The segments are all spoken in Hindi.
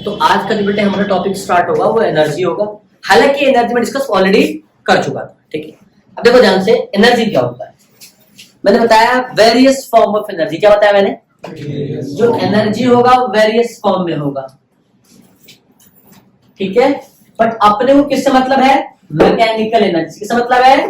तो आज का जो बेटे हमारा टॉपिक स्टार्ट होगा वो एनर्जी होगा। हालांकि एनर्जी में डिस्कस ऑलरेडी कर चुका था, ठीक है। अब देखो ध्यान से, एनर्जी क्या होता है। मैंने बताया वेरियस फॉर्म ऑफ एनर्जी। क्या बताया मैंने? जो एनर्जी होगा वो वेरियस फॉर्म में होगा, ठीक है। बट अपने को किससे मतलब है? Mechanical energy. किससे मतलब है?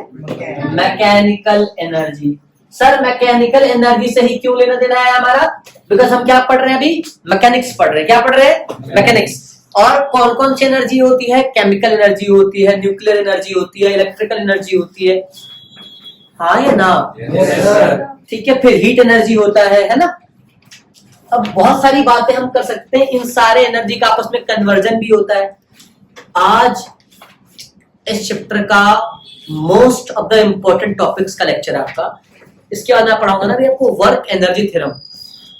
Mechanical energy. Sir mechanical energy से ही क्यों लेना देना है हमारा? बिकॉज हम क्या पढ़ रहे हैं अभी? मैकेनिक्स पढ़ रहे हैं। क्या पढ़ रहे हैं? मैकेनिक्स। और कौन कौन सी एनर्जी होती है? केमिकल एनर्जी होती है, न्यूक्लियर एनर्जी होती है, इलेक्ट्रिकल एनर्जी होती है, हाँ या ना? ठीक है। फिर हीट एनर्जी होता है ना। अब बहुत सारी बातें हम कर सकते हैं, इन सारे एनर्जी का आपस में कन्वर्जन भी होता है। आज इस चैप्टर का most of the important topics का लेक्चर है आपका। इसके बाद मैं पढ़ाऊंगा ना भी आपको वर्क एनर्जी थ्योरम।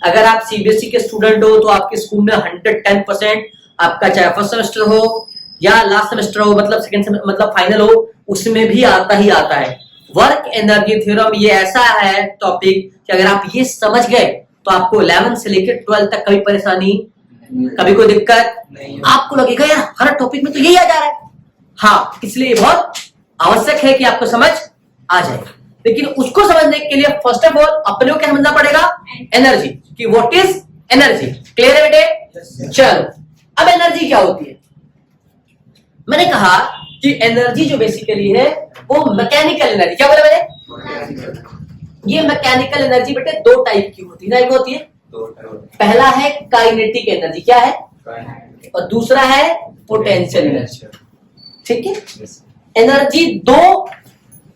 अगर आप सीबीएसई के स्टूडेंट हो तो आपके स्कूल में 110% आपका चाहे फर्स्ट सेमेस्टर हो या लास्ट सेमेस्टर हो, मतलब सेकंड सेमेस्टर मतलब फाइनल हो, उसमें भी आता ही आता है वर्क एनर्जी थ्योरम। ये ऐसा है टॉपिक कि अगर आप ये समझ गए तो आपको 11 से लेकर 12 तक कभी परेशानी, कभी कोई दिक्कत नहीं। आपको लगेगा यार हर टॉपिक में तो यही आ जा रहा है। हाँ, इसलिए बहुत आवश्यक है कि आपको समझ आ जाए। लेकिन उसको समझने के लिए फर्स्ट ऑफ ऑल अपने को क्या समझना पड़ेगा? एनर्जी कि व्हाट इज एनर्जी। क्लियर है बेटे? चलो, अब एनर्जी क्या होती है? मैंने कहा कि एनर्जी जो बेसिकली है वो मैकेनिकल एनर्जी। क्या बोला मैंने? ये मैकेनिकल एनर्जी बेटे दो टाइप की होती है। होती है पहला है काइनेटिक एनर्जी। क्या है? और दूसरा है पोटेंशियल एनर्जी, ठीक है। एनर्जी दो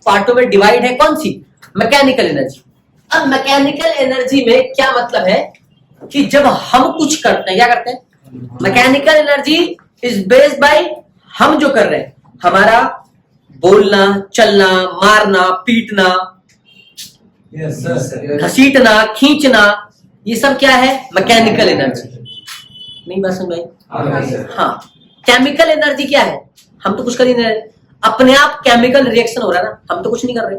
पार्टों में डिवाइड है। कौन सी? Mechanical energy. अब मैकेनिकल एनर्जी में क्या मतलब है कि जब हम कुछ करते हैं, क्या करते हैं? Mechanical energy is based by हम जो कर रहे हैं, हमारा बोलना, चलना, मारना, पीटना, घसीटना, खींचना, ये सब क्या है? Mechanical energy. नहीं बात समझ में? हाँ। केमिकल एनर्जी क्या है? हम तो कुछ कर ही नहीं रहे, अपने आप केमिकल रिएक्शन हो रहा है ना, हम तो कुछ नहीं कर रहे।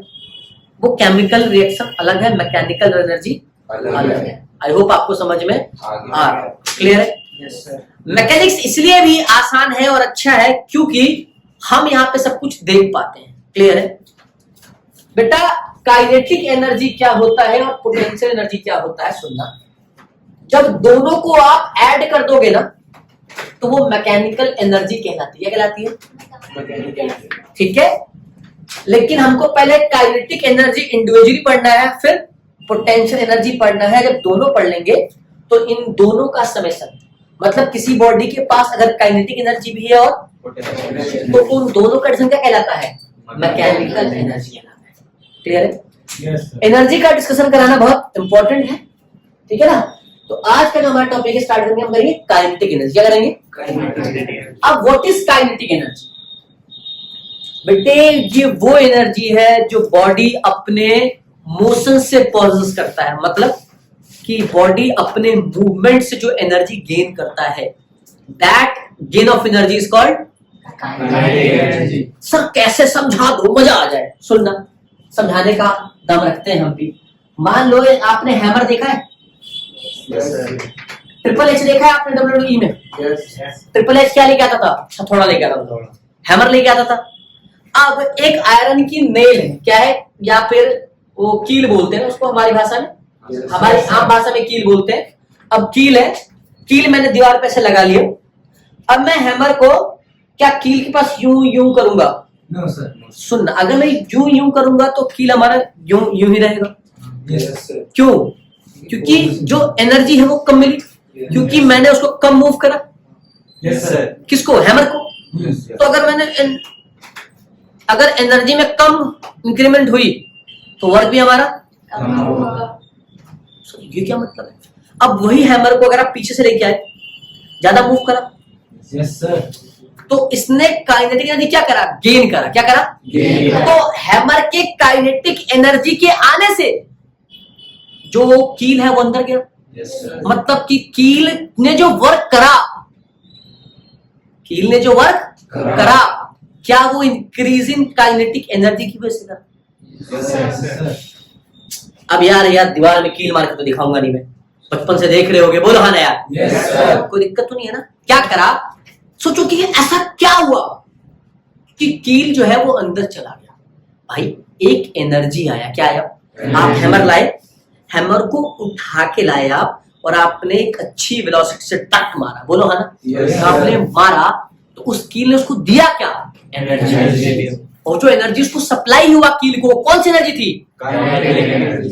वो केमिकल रिएक्शन अलग है, मैकेनिकल एनर्जी अलग है। आई होप आपको समझ में आ रहा है। क्लियर है? मैकेनिक्स इसलिए भी आसान है और अच्छा है क्योंकि हम यहाँ पे सब कुछ देख पाते हैं। क्लियर है बेटा? काइनेटिक एनर्जी क्या होता है और पोटेंशियल एनर्जी क्या होता है सुनना। जब दोनों को आप ऐड कर दोगे ना तो वो मैकेनिकल एनर्जी कहलाती है। क्या कहलाती है? ठीक है। लेकिन हमको पहले काइनेटिक एनर्जी इंडिविजुअली पढ़ना है, फिर पोटेंशियल एनर्जी पढ़ना है। जब दोनों पढ़ लेंगे तो इन दोनों का समेशन, मतलब किसी बॉडी के पास अगर काइनेटिक एनर्जी भी है और तो उन दोनों का एडिशन क्या कहलाता है? मैकेनिकल एनर्जी कहलाता है। क्लियर है? एनर्जी का डिस्कशन कराना बहुत इंपॉर्टेंट है, ठीक है ना। तो आज का जो हमारा टॉपिक स्टार्ट करेंगे, हम करेंगे काइनेटिक एनर्जी। क्या करेंगे? अब व्हाट इज काइनेटिक एनर्जी? बेटे ये वो एनर्जी है जो बॉडी अपने मोशन से पॉजेस करता है, मतलब कि बॉडी अपने मूवमेंट से जो एनर्जी गेन करता है, that gain of energy is called kinetic energy. Sir कैसे समझा दो, मजा आ जाए। सुनना, समझाने का दम रखते हैं हम भी। मान लो आपने हैमर देखा है? ट्रिपल एच देखा है आपने WWE में? ट्रिपल एच क्या लेके आता था? हथौड़ा लेके आता था, हैमर लेके आता था। अब एक आयरन की नेल है, क्या है? या फिर वो कील बोलते हैं उसको हमारी भाषा में, हमारी आम भाषा में कील बोलते हैं। अब कील है, कील मैंने दीवार पे से लगा लिया। अब मैं हैमर को क्या कील के पास यूं यूं करूंगा? No sir. सुनना, अगर मैं यूं यूं करूंगा तो कील हमारा यूं यूं ही रहेगा। क्यों? क्योंकि जो एनर्जी है वो कम मिली, क्योंकि मैंने उसको कम मूव करा। किसको? हैमर को। तो अगर एनर्जी में कम इंक्रीमेंट हुई तो वर्क भी हमारा कम होगा। ये क्या मतलब है? अब वही हैमर को अगर आप पीछे से लेके आए, ज्यादा मूव करा, तो इसने काइनेटिक एनर्जी क्या करा? गेन करा। क्या करा? गेन। तो हैमर के काइनेटिक एनर्जी के आने से जो कील है वो अंदर गया। मतलब कि कील ने जो वर्क करा, कील ने जो वर्क करा, क्या वो इंक्रीज इन काइनेटिक एनर्जी की वजह से करा? अब यार दीवार में कील मार के तो दिखाऊंगा नहीं मैं, बचपन से देख रहे होगे, बोलो हाँ ना यार। Yes, sir. कोई दिक्कत तो नहीं है ना? क्या करा, सोचो कि ऐसा क्या हुआ कि कील जो है वो अंदर चला गया। भाई एक एनर्जी आया, क्या आया? आप हैमर लाए, हैमर को उठा के लाए आप, और आपने एक अच्छी वेलोसिटी से टक मारा, बोलो हाँ ना। Yes, आपने मारा तो उस कील ने उसको दिया क्या? एनर्जी। Energy. और जो एनर्जी उसको सप्लाई हुआ कील को, कौन सी एनर्जी थी? Kinetic energy.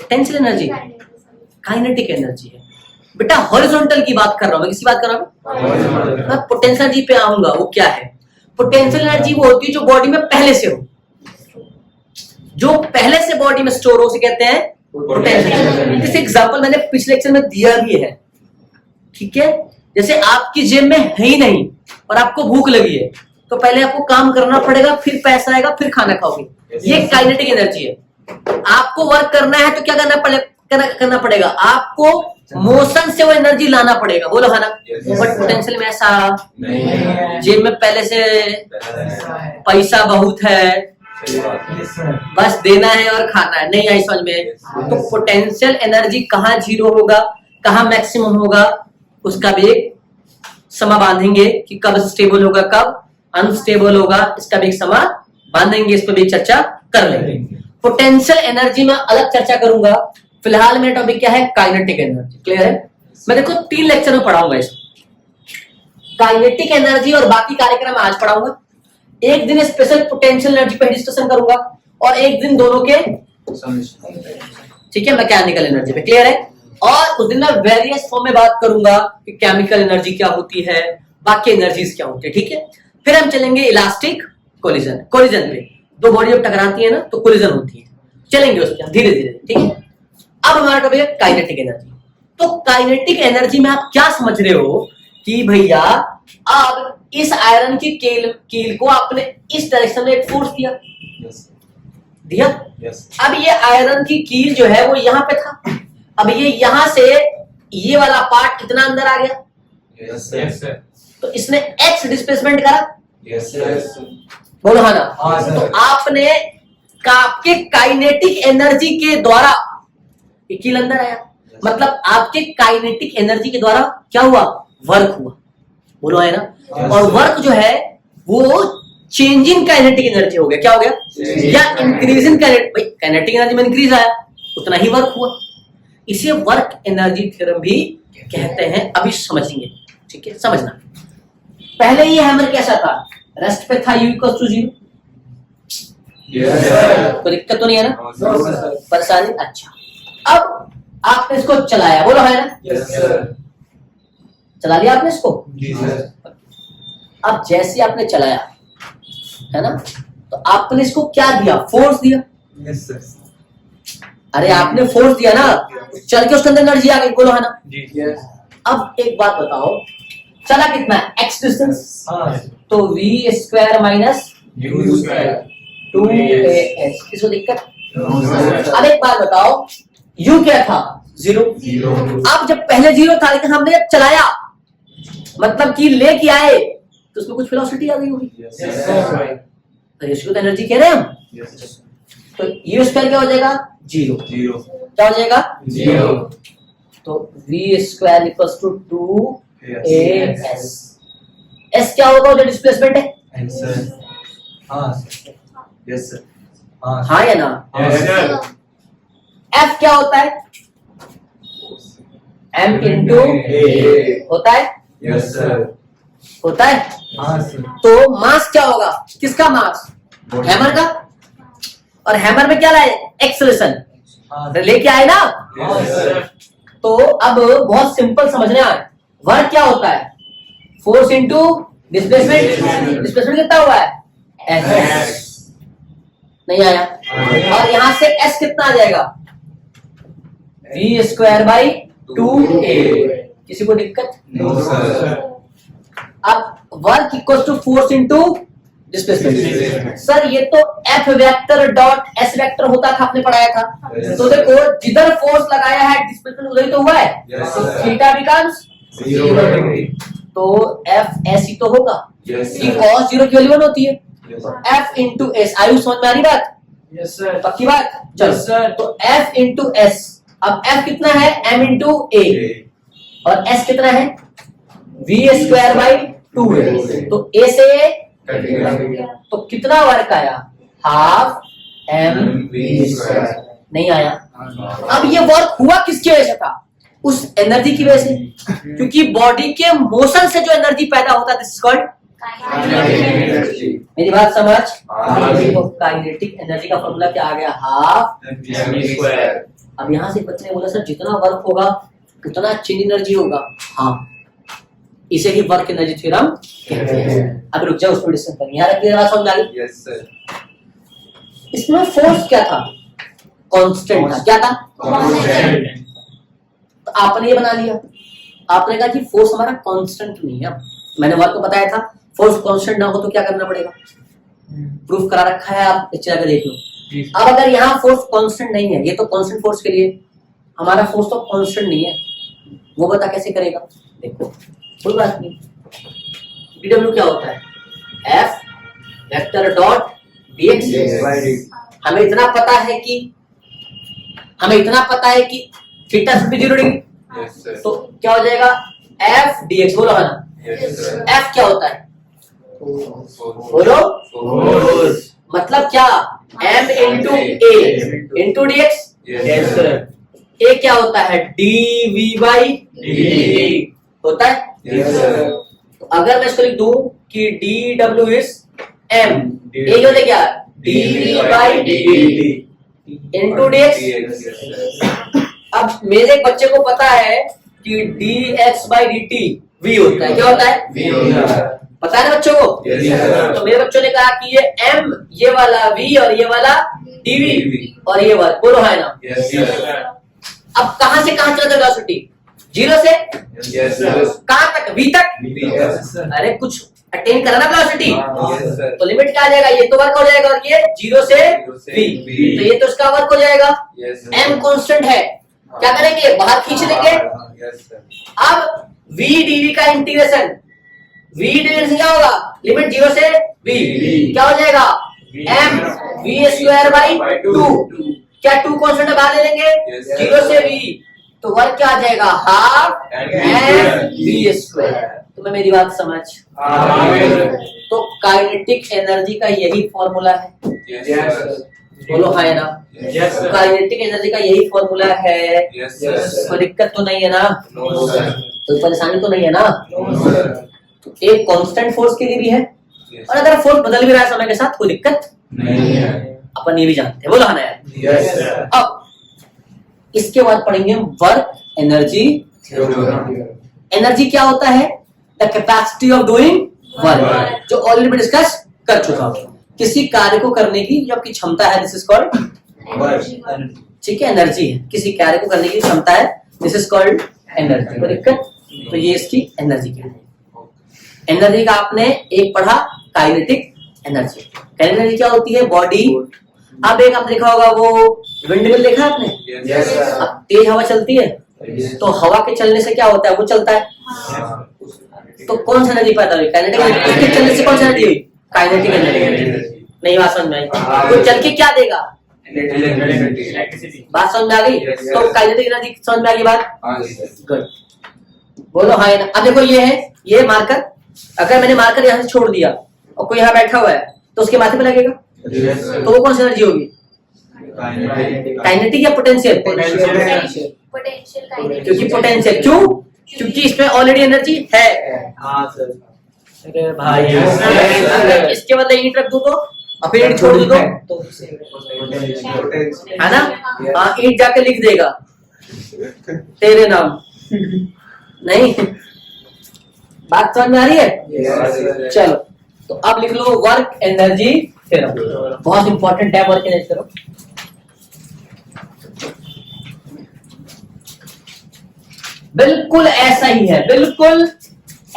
Potential energy, kinetic energy है। बेटा हॉरिजॉन्टल की बात कर रहा हूं मैं, किसकी बात कर रहा हूं? मैं पोटेंशियल एनर्जी पे आऊंगा। वो क्या है? पोटेंशियल एनर्जी वो होती है जो बॉडी में पहले से हो, जो पहले से बॉडी में स्टोर हो, उसे कहते हैं पोटेंशियल। इस एग्जांपल मैंने पिछले लेक्चर में दिया भी है, ठीक है? जैसे आपकी जेब में है ही नहीं और आपको भूख लगी है, तो पहले आपको काम करना पड़ेगा, फिर पैसा आएगा, फिर खाना खाओगे। ये काइनेटिक एनर्जी है। आपको वर्क करना है तो क्या करना पड़ेगा? आपको मोशन से वो एनर्जी लाना पड़ेगा, बोलो है ना। बट पोटेंशियल में ऐसा नहीं है। जेब में पहले से पैसा बहुत है, बस देना है और खाना है, नहीं आई समझ में? तो पोटेंशियल एनर्जी कहाँ जीरो होगा, कहाँ मैक्सिमम होगा, उसका भी एक समय बांधेंगे कि कब स्टेबल होगा, कब अनस्टेबल होगा, इसका भी एक समय बांधेंगे, इस पर भी चर्चा कर लेंगे। पोटेंशियल एनर्जी में अलग चर्चा करूंगा, फिलहाल मेरा टॉपिक क्या है? Kinetic energy. क्लियर है? मैं देखो 3 लेक्चर में पढ़ाऊंगा इसको, काइनेटिक एनर्जी और बाकी कार्यक्रम आज पढ़ाऊंगा। एक दिन स्पेशल पोटेंशियल एनर्जी पे डिस्कशन करूंगा और एक दिन दोनों के, ठीक है, मैकेनिकल एनर्जी पे। क्लियर है? और उस दिन मैं वेरियस फॉर्म में बात करूंगा कि केमिकल एनर्जी क्या होती है, बाकी एनर्जीज क्या होती है, ठीक है? फिर हम चलेंगे इलास्टिक कोलिजन। कोलिजन पे दो बॉडी जब टकराती है ना तो कोलिजन होती है, चलेंगे उस पर धीरे धीरे, ठीक है? अब हमारा टॉपिक है काइनेटिक एनर्जी। तो काइनेटिक एनर्जी में आप क्या समझ रहे हो कि भैया अब इस आयरन की कील को आपने इस डायरेक्शन में एक फोर्स दिया। अब ये आयरन की कील जो है वो यहाँ पे था, अब ये यहाँ से ये वाला पार्ट इतना अंदर आ गया, तो इसने एक्स डिस्प्लेसमेंट करा, बोलो हाँ ना। तो आपने आपके काइनेटिक एनर्जी के द्वारा ये कील अंदर आया, मतलब आपके काइनेटिक एनर्जी के द्वारा क्या हुआ? वर्क हुआ, बोलो है ना। और वर्क जो है वो चेंज इन काइनेटिक एनर्जी हो गया, क्या हो गया? या इंक्रीज इन काइनेटिक एनर्जी में इंक्रीज आया, उतना ही वर्क हुआ। इसे वर्क एनर्जी थ्योरम भी कहते हैं, अभी समझेंगे, ठीक है? समझना, पहले ये हैमर कैसा था? रेस्ट पे था, U = 0। कोई दिक्कत तो नहीं है ना? परेशानी? अच्छा, अब आपने इसको चलाया, बोलो है ना। चला लिया आपने इसको। अब जैसे आपने चलाया है ना, तो आपने इसको क्या दिया? फोर्स दिया। अरे आपने फोर्स दिया ना, चल के उसके अंदर एनर्जी आ गई, बोलो है ना। अब एक बात बताओ, चला कितना है? x डिस्टेंस, तो v² - (2as) किसको दिक्कत? अब एक बात बताओ, u क्या था? 0। अब जब पहले 0 था, लेकिन हमने जब चलाया, मतलब कि लेके आए, तो उसमें कुछ वेलोसिटी आ गई होगी, तो इसको तो एनर्जी कह रहे हैं हम। तो u² क्या हो जाएगा? 0। क्या हो जाएगा? 0। तो v² = 2as। s क्या होगा? जो डिस्प्लेसमेंट है, हाँ या ना? f क्या होता है? m × a होता है, होता है। तो मास क्या होगा? किसका मास? हैमर का। और हैमर में क्या लाए? एक्सेलरेशन लेके आए ना। तो अब बहुत सिंपल समझना है, वर्क क्या होता है? Force into displacement. डिस्प्लेसमेंट कितना हुआ है? s। नहीं आया। और यहां से s कितना आ जाएगा? v² / 2a। किसी को दिक्कत? अब work = force into displacement. Sir ये तो F vector dot S vector होता था, आपने पढ़ाया था। तो देखो जिधर फोर्स लगाया है डिस्प्लेसमेंट उधर ही तो हुआ है, तो थीटा बिकम्स 0। तो F S ही तो होगा, कि cos 0 की वैल्यू 1 होती है। F × S, आयु समझ में आ रही बात? पक्की बात? चलो, तो F × S अब F कितना है m इंटू ए और S कितना है v स्क्वायर बाई 2 है, तो A से A तो कितना वर्क आया हाफ m v स्क्वायर, नहीं आया। अब ये वर्क हुआ किसकी वजह से था, उस एनर्जी की वजह से, क्योंकि बॉडी के मोशन से जो एनर्जी पैदा होता है दिस इज कॉल्ड, मेरी बात समझ, तो काइनेटिक एनर्जी का फॉर्मूला क्या आ गया हाफ m स्क्वायर। अब यहाँ से बच्चे ने बोला सर जितना वर्क होगा उतना चेंज एनर्जी होगा, हाँ इसे ही वर्क एनर्जी थ्योरम कहते हैं। अब रुक जाओ उसको डिस्कस करेंगे, यहाँ रखिए बात समझ आ गई। Yes sir. इसमें फोर्स क्या था, कांस्टेंट था, क्या था कांस्टेंट। तो आपने ये बना लिया, आपने कहा कि फोर्स हमारा कांस्टेंट नहीं है। मैंने वर्क को बताया था फोर्स कांस्टेंट ना हो तो क्या करना पड़ेगा, प्रूफ करा रखा है, आप इस जगह देख लो। अब अगर यहाँ फोर्स कांस्टेंट नहीं है, ये तो कांस्टेंट फोर्स के लिए, हमारा फोर्स तो कांस्टेंट नहीं है, वो बता कैसे करेगा। देखो कोई बात नहीं, डब्ल्यू क्या होता है एफ वेक्टर डॉट dx। हमें इतना पता है कि थीटा 0 डिग्री, यस सर। तो क्या हो जाएगा एफ dx, बोलो है ना, यस सर। एफ क्या होता है बोलो, फोर्स। मतलब क्या m into A into D X, yes sir. A क्या होता है डी वी बाई डी होता है। Yes sir. तो अगर मैं इसको लिख दूं कि D W is M, A जो क्या D V by D into D X. अब मेरे बच्चे को पता है कि D X by D T V होता है, क्या होता है वी होता है। पता है ना बच्चों को। Yes, sir. तो मेरे बच्चों ने कहा कि ये m, ये वाला v और ये वाला dv और ये वाला, बोलो है ना। Yes sir. अब कहां से कहां चला वेलोसिटी, 0 से यस सर। कहां तक, v तक। Yes sir. अरे कुछ अटेन करा ना वेलोसिटी, यस सर। तो लिमिट क्या आ जाएगा, ये तो वर्क हो जाएगा और ये 0 से v, तो ये तो इसका वर्क हो जाएगा। Yes sir. m कांस्टेंट है, क्या करेंगे बाहर खींच लेंगे। Yes sir. अब v dv का इंटीग्रेशन, v डिवाइड क्या होगा, लिमिट 0 से v, क्या हो जाएगा m v स्क्वायर बाई 2, क्या 2 कांस्टेंट बाहर ले लेंगे, Yes, sir. 0 से v, तो वर्क क्या आ जाएगा हाफ m v स्क्वायर। तुम्हें मेरी बात समझ, तो काइनेटिक एनर्जी का यही फॉर्मूला है, यस सर। बोलो हाँ ना। Yes sir. काइनेटिक एनर्जी का यही फॉर्मूला है, यस सर। कोई दिक्कत तो नहीं है ना, नो सर। कोई परेशानी तो नहीं है ना। No sir. तो एक कांस्टेंट फोर्स के लिए भी है, और अगर फोर्स बदल भी रहा है समय के साथ कोई दिक्कत नहीं है। अपन ये भी जानते हैं, बोलो हाँ ना यार। Yes sir. अब इसके बाद पढ़ेंगे वर्क एनर्जी। एनर्जी क्या होता है, the capacity of doing work, जो ऑलरेडी मैं डिस्कस कर चुका हूं, किसी कार्य को करने की जो आपकी क्षमता है, दिस इज कॉल्ड, ठीक है, एनर्जी है, किसी कार्य को करने की क्षमता है, दिस इज कॉल्ड एनर्जी। कोई दिक्कत, तो ये इसकी एनर्जी क्या है। एनर्जी का आपने एक पढ़ा काइनेटिक एनर्जी। काइनेटिक एनर्जी क्या होती है, बॉडी। अब एक आपने देखा होगा वो विंडमिल, देखा है आपने, यस सर। अब तेज हवा चलती है तो हवा के चलने से क्या होता है, वो चलता है, तो कौन सी एनर्जी पैदा हुई, काइनेटिक एनर्जी। उसके चलने से कौन सी एनर्जी हुई, काइनेटिक एनर्जी। नहीं बात समझ में आई, वो चल के क्या देगा, बात समझ में आ गई। Yes, तो yes. काइनेटिक एनर्जी समझ में आ गई बात, हाँ जी सर। गुड, बोलो हाँ ना। अब देखो ये है, ये मार्कर, अगर मैंने मार्कर यहाँ से छोड़ दिया और कोई यहाँ बैठा हुआ है तो उसके माथे पे लगेगा, यस सर। तो वो कौन सी एनर्जी होगी, काइनेटिक या पोटेंशियल, क्योंकि पोटेंशियल, क्यों, क्योंकि इसमें ऑलरेडी एनर्जी है। हाँ सर। अरे भाई अगर इसके बदले ईंट रख दूं तो, और फिर ईंट छोड़ दूं तो, है ना, हाँ ईंट जाके लिख देगा तेरे नाम, नहीं बात समझ में आ रही है। चलो तो अब लिख लो वर्क एनर्जी थ्योरम, बहुत इंपॉर्टेंट है वर्क एनर्जी थ्योरम। बिल्कुल ऐसा ही है, बिल्कुल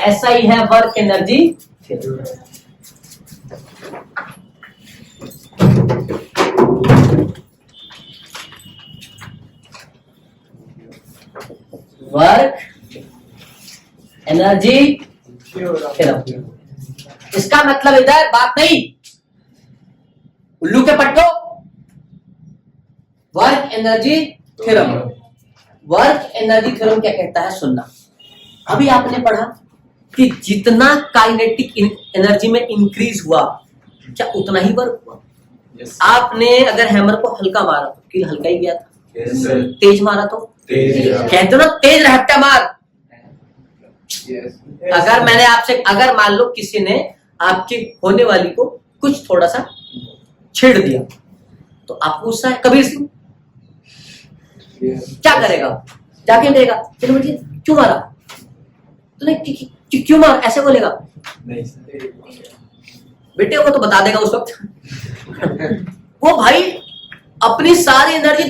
ऐसा ही है work energy theorem. Work energy theorem, इसका मतलब इधर बात नहीं, उल्लू के पट्टो, work energy theorem. Work energy theorem क्या कहता है सुनना। अभी आपने पढ़ा कि जितना काइनेटिक एनर्जी में इंक्रीज हुआ क्या उतना ही वर्क हुआ। आपने अगर हैमर को हल्का मारा तो किल हल्का ही गया था, तेज मारा तो कहते ना तेज रहता मार। अगर मैंने आपसे अगर मान लो किसी ने आपके होने वाली को कुछ थोड़ा सा छेड़ दिया तो आपको गुस्सा है। कबीर सिंह क्या करेगा, जाके कहेगा चलो बेटी क्यों मारा तूने, क्यों मार, ऐसे बोलेगा? बेटे को तो बता देगा उस वक्त। वो भाई अपनी सारी एनर्जी,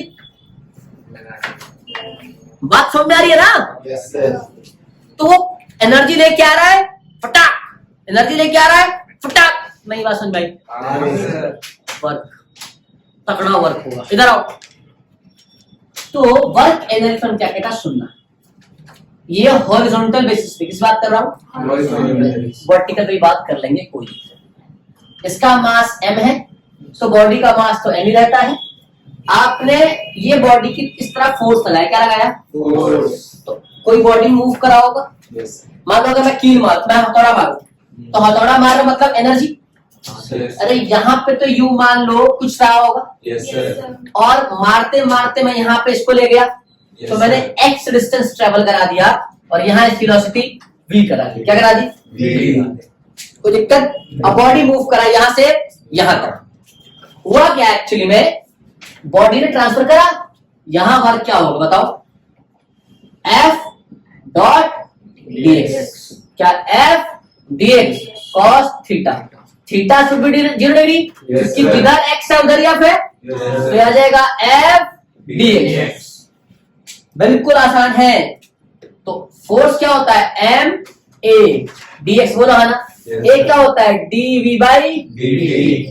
बात समझ में आ रही है ना? तो वो एनर्जी लेके आ रहा है फटाक, एनर्जी लेके आ रहा है फटाक। नहीं बात समझ भाई, वर्क तगड़ा वर्क होगा। इधर आओ। तो वर्क एनर्जी फंड क्या कहता सुनना। ये हॉरिजॉन्टल बेसिस पे किस बात कर रहा हूं, वर्टिकल पे बात कर लेंगे कोई। इसका मास m है तो बॉडी का मास तो m ही रहता है। आपने ये बॉडी की इस तरह फोर्स लगाया, क्या लगाया? तो कोई बॉडी मूव करा होगा। मान लो अगर मैं कील मारूं, मैं हथौड़ा मारूं तो हथौड़ा मार रहा मतलब एनर्जी। अरे यहाँ पे तो यू मान लो कुछ रहा होगा और मारते मारते मैं यहाँ पे इसको ले गया तो मैंने x डिस्टेंस ट्रेवल करा दिया और यहाँ इसकी वेलोसिटी v करा दी। क्या करा दी? कोई दिक्कत? अब बॉडी मूव करा यहाँ से यहाँ तक। हुआ क्या एक्चुअली में, बॉडी ने ट्रांसफर करा, यहां वर्क क्या होगा बताओ? F dot dx। क्या F dx cos theta, theta should be 0 degree क्योंकि जिधर x है उधर या फिर तो आ जाएगा F dx। बिल्कुल आसान है। तो फोर्स क्या होता है? m a dx बोला है ना। a क्या होता है? dv by dt।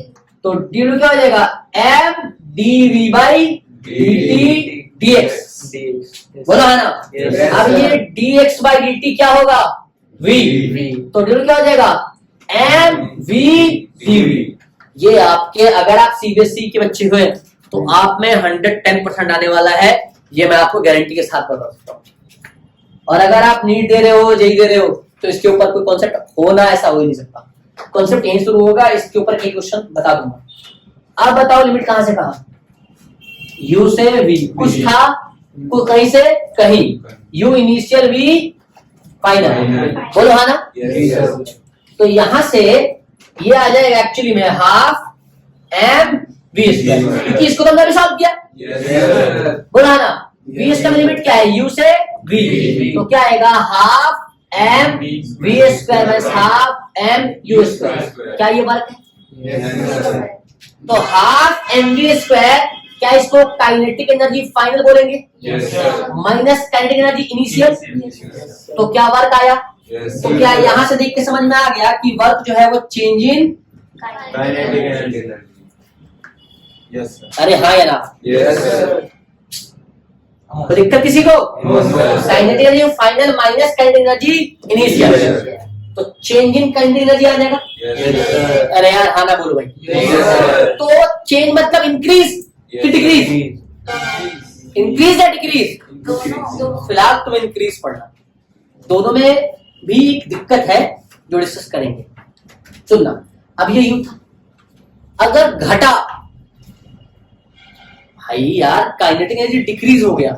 तो dw क्या हो जाएगा? m dv by dt dx बोला है ना। अब ये dx बाई dt क्या होगा? v। तो dw क्या हो जाएगा? m v dv। ये आपके अगर आप सीबीएसई के बच्चे हुए तो आप में 110% आने वाला है, ये मैं आपको गारंटी के साथ बता सकता हूँ। और अगर आप नीट दे रहे हो, जेई दे रहे हो तो इसके ऊपर कोई कॉन्सेप्ट होना ऐसा हो ही नहीं सकता। कॉन्सेप्ट यहीं शुरू होगा, इसके ऊपर एक क्वेश्चन बता दूंगा। अब बताओ लिमिट कहां से कहां? u से v कुछ था, कुछ कहीं से कहीं, u इनिशियल v फाइनल बोलो है ना। तो यहां से ये आ जाएगा एक्चुअली में हाफ m v स्क्वायर, क्योंकि इसको तो हमने सॉल्व किया बोला ना। v इसका लिमिट क्या है? u से v, तो क्या आएगा? Half m v square minus half m u square. क्या ये वर्क है? तो हाफ m v स्क्वायर, क्या इसको काइनेटिक एनर्जी फाइनल बोलेंगे? Minus kinetic energy initial. तो क्या वर्क आया? तो क्या यहाँ से देख के समझ में आ गया कि वर्क जो है वो चेंज इन काइनेटिक एनर्जी। अरे हाँ या ना? तो दिक्कत किसी को? Kinetic energy final minus kinetic energy initial, तो चेंज इन काइनेटिक एनर्जी आ जाएगा। अरे यार हाँ ना बोलो भाई। तो चेंज मतलब इंक्रीज कि डिक्रीज? इंक्रीज या डिक्रीज? फिलहाल तुम इंक्रीज पढ़ना, दोनों में भी दिक्कत है जो डिस्कस करेंगे। सुनना, अब ये यूं था, अगर घटा भाई यार काइनेटिक एनर्जी डिक्रीज हो गया,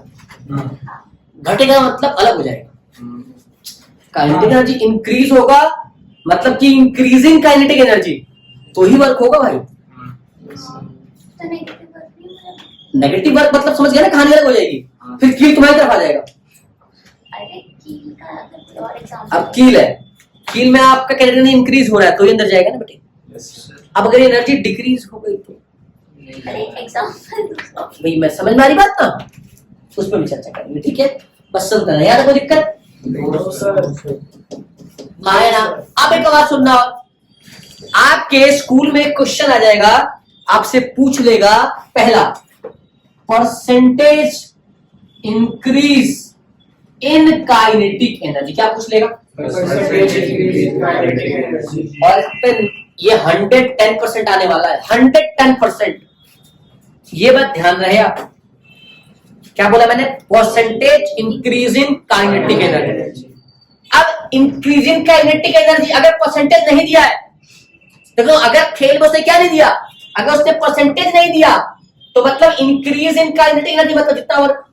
घटेगा मतलब अलग हो जाएगा। काइनेटिक एनर्जी इंक्रीज होगा मतलब कि इंक्रीजिंग काइनेटिक एनर्जी, तो ही वर्क होगा भाई। नेगेटिव वर्क मतलब समझ गया ना, कहानी अलग हो जाएगी, फिर कील तुम्हारी तरफ आ जाएगा। अब कील है, कील में आपका काइनेटिक एनर्जी इंक्रीज हो रहा है तो ये अंदर जाएगा ना बेटे। अब अगर एनर्जी डिक्रीज हो गई तो भाई मैं समझ में आ रही बात ना, उस पर भी चर्चा करेंगे, ठीक है? बस सब करना यार, कोई दिक्कत आए ना। अब एक बात सुनना, आपके स्कूल में क्वेश्चन आ जाएगा, आपसे पूछ लेगा पहला, percentage increase in kinetic energy, क्या पूछ लेगा? और इस पे ये 110% आने वाला है, 110%। ये बात ध्यान रहे आप। क्या बोला मैंने? Percentage increase in kinetic energy. अब इंक्रीज इन काइनेटिक एनर्जी अगर परसेंटेज नहीं दिया है, देखो अगर खेल में उसने क्या नहीं दिया, अगर उसने परसेंटेज नहीं दिया तो मतलब इंक्रीज इन काइनेटिक एनर्जी मतलब जितना वर्क।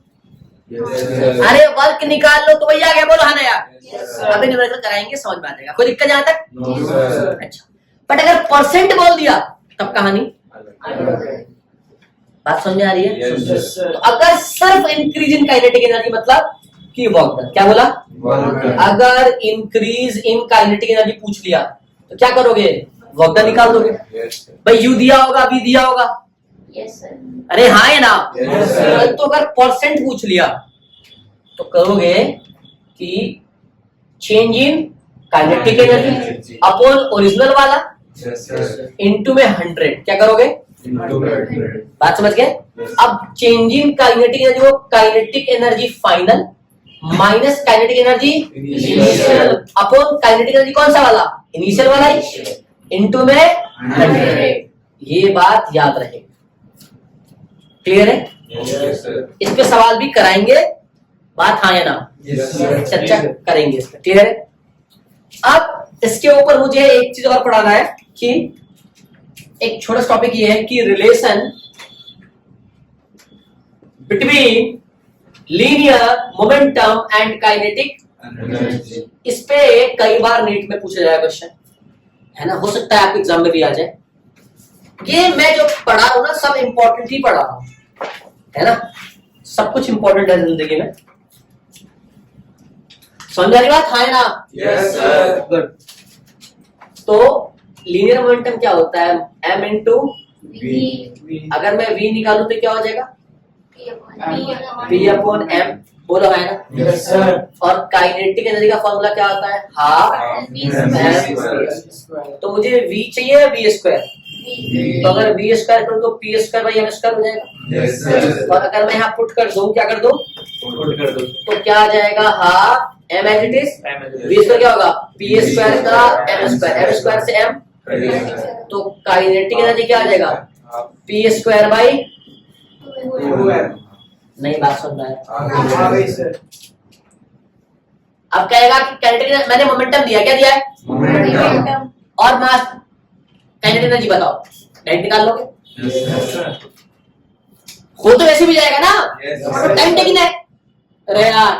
अरे वर्क निकाल लो तो वही आ गया, बोलो हाँ ना यार। अभी न्यूमेरिकल कराएंगे, समझ में आ जाएगा, कोई दिक्कत जहां तक? अच्छा, बट अगर परसेंट बोल दिया तब कहानी बात समझ में आ रही है? तो अगर सिर्फ इंक्रीज इन काइनेटिक एनर्जी मतलब कि वर्क डन, क्या बोला? अगर इंक्रीज इन काइनेटिक एनर्जी पूछ लिया तो क्या करोगे? वर्क डन निकाल दोगे। भाई यू दिया होगा, बी दिया होगा, अरे हाँ है ना? तो अगर परसेंट पूछ लिया तो करोगे कि change in kinetic energy upon original वाला इनटू में 100, क्या करोगे? बात समझ गए? अब चेंजिंग काइनेटिक एनर्जी, वो kinetic energy final minus kinetic energy initial upon kinetic energy कौन सा वाला? इनिशियल वाला ही, इनटू में 100। ये बात याद रहे, क्लियर है? इस पे सवाल भी कराएंगे, बात हाँ या ना? चर्चा करेंगे इस पे, क्लियर है? अब इसके ऊपर मुझे एक चीज और पढ़ाना है कि एक छोटा टॉपिक ये है कि relation between linear momentum and kinetic. इस पे कई बार नीट में पूछा जाएगा क्वेश्चन, है ना? हो सकता है आपके एग्जाम में भी आ जाए। ये मैं जो पढ़ा रहा हूं ना, सब इंपॉर्टेंट ही पढ़ा रहा हूं, है ना? सब कुछ इंपॉर्टेंट है जिंदगी में। समझ आ रही बात? हाँ ना? Yes sir. गुड। तो लीनियर मोमेंटम क्या होता है? m into V. अगर मैं v निकालूं तो क्या हो जाएगा? p अपॉन m, बोलो है ना? Yes sir. और काइनेटिक एनर्जी का फॉर्मूला क्या होता है? Half m। तो मुझे v चाहिए v स्क्वायर, तो अगर v स्क्वायर करूं तो p square by m square हो जाएगा। Yes sir. और अगर मैं यहाँ पुट कर दूं, क्या कर दूं? पुट कर दो। तो क्या आ जाएगा? Half m as it is, v square क्या होगा? p स्क्वायर का m स्क्वायर से m, तो काइनेटिक एनर्जी क्या आ जाएगा? p स्क्वायर बाई, नहीं बात सुन रहा है? अब कहेगा कि काइनेटिक, मैंने मोमेंटम दिया, क्या दिया है? और मास, काइनेटिक एनर्जी बताओ, डायरेक्ट निकाल लोगे? हो तो वैसे भी जाएगा ना, तो टाइम टेकिंग है। अरे यार,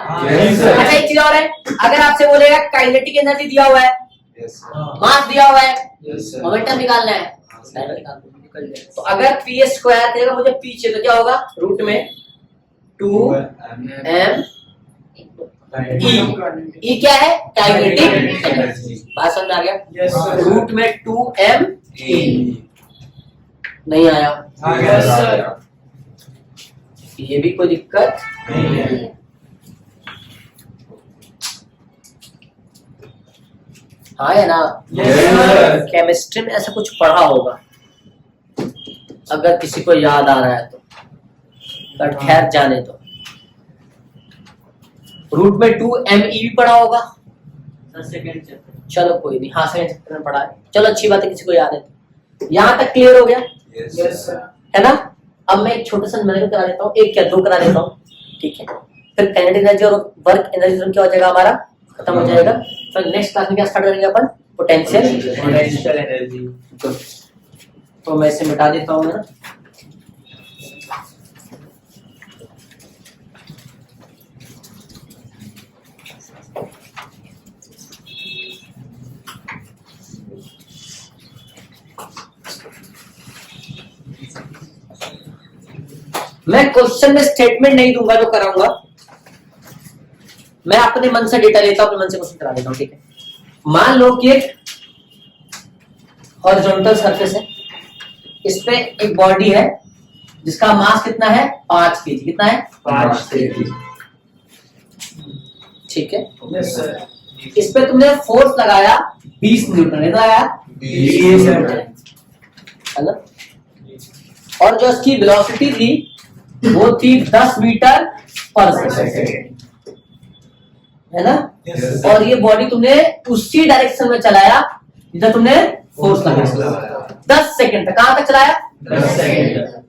अच्छा एक चीज और है, अगर आपसे बोलेगा काइनेटिक एनर्जी दिया हुआ है, मास दिया हुआ है, मोमेंटम निकालना है, तो अगर पी स्क्वायर देगा मुझे पीछे, तो क्या होगा? रूट में 2m ई क्या है? Kinetic energy. बात समझ में आ गया? रूट में 2m नहीं आया? ये भी कोई दिक्कत नहीं है। हाँ है ना? केमिस्ट्री में ऐसा कुछ पढ़ा होगा, अगर किसी को याद आ रहा है तो, बट खैर जाने तो। रूट में 2m भी पढ़ा होगा, सेकंड चैप्टर, चलो कोई नहीं, हाँ सेकंड चैप्टर में पढ़ा है, चलो अच्छी बात है, किसी को याद है तो। यहाँ तक क्लियर हो गया? Yes sir. है ना? अब मैं एक छोटा सा न्यूमेरिकल करा देता हूँ, एक क्या दो करा देता हूँ, ठीक है? फिर काइनेटिक एनर्जी और वर्क एनर्जी क्या हो जाएगा हमारा? खत्म हो जाएगा। फिर नेक्स्ट क्लास में क्या स्टार्ट करेंगे अपन? Potential energy. तो मैं इसे मिटा देता हूँ ना। मैं क्वेश्चन में स्टेटमेंट नहीं दूंगा जो कराऊंगा, मैं अपने मन से डेटा लेता हूं, अपने मन से क्वेश्चन करा देता हूं, ठीक है? मान लो कि एक हॉरिजॉन्टल सरफेस है, इस पे एक बॉडी है जिसका मास कितना है? 5 kg। कितना है? 5 kg। ठीक है? Yes sir. इस पे तुमने फोर्स लगाया 20 न्यूटन, लगाया 20 न्यूटन, है ना? और जो इसकी वेलोसिटी थी वो थी 10 मीटर पर सेकंड, है ना? yes, और ये बॉडी तुमने उसी डायरेक्शन में चलाया जिधर तुमने फोर्स लगाया। 10 सेकंड तक। कहां तक चलाया? 10 सेकंड।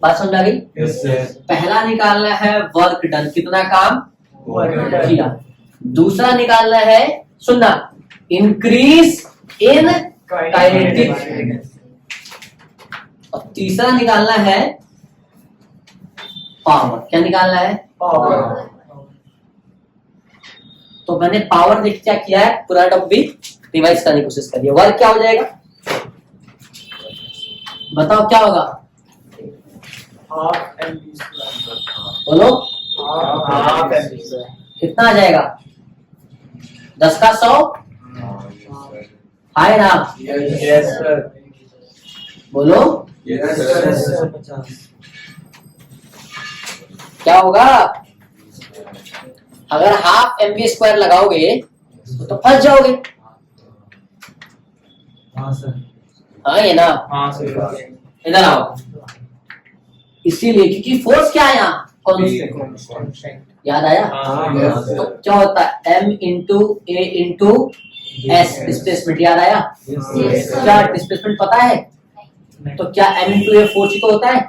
बात समझ आ गई? Yes, sir. पहला निकालना है वर्क डन, कितना काम Work किया। दूसरा निकालना है, सुनना, इंक्रीज इन काइनेटिक। और तीसरा निकालना है पावर। क्या निकालना है? Power. तो मैंने पावर देख क्या किया है, पूरा टॉपिक रिवाइज करने की कोशिश करिए। वर्क क्या हो जाएगा, बताओ क्या होगा, half mv square बोलो half mv square कितना आ जाएगा, 10 का 100 है ना, yes sir बोलो Yes, yes sir. sir 50 क्या होगा। अगर हाफ एमवी स्क्वायर लगाओगे तो फंस जाओगे। हाँ सर हाँ ये ना, हाँ सर इधर आओ। इसीलिए क्योंकि फोर्स क्या है यहाँ, कांस्टेंट, याद आया। हाँ Yes, sir. तो क्या होता है, m into A into S, displacement, याद आया। Yes, sir. क्या डिस्प्लेसमेंट पता है, तो क्या m इंटू ए फोर्स ही तो होता है,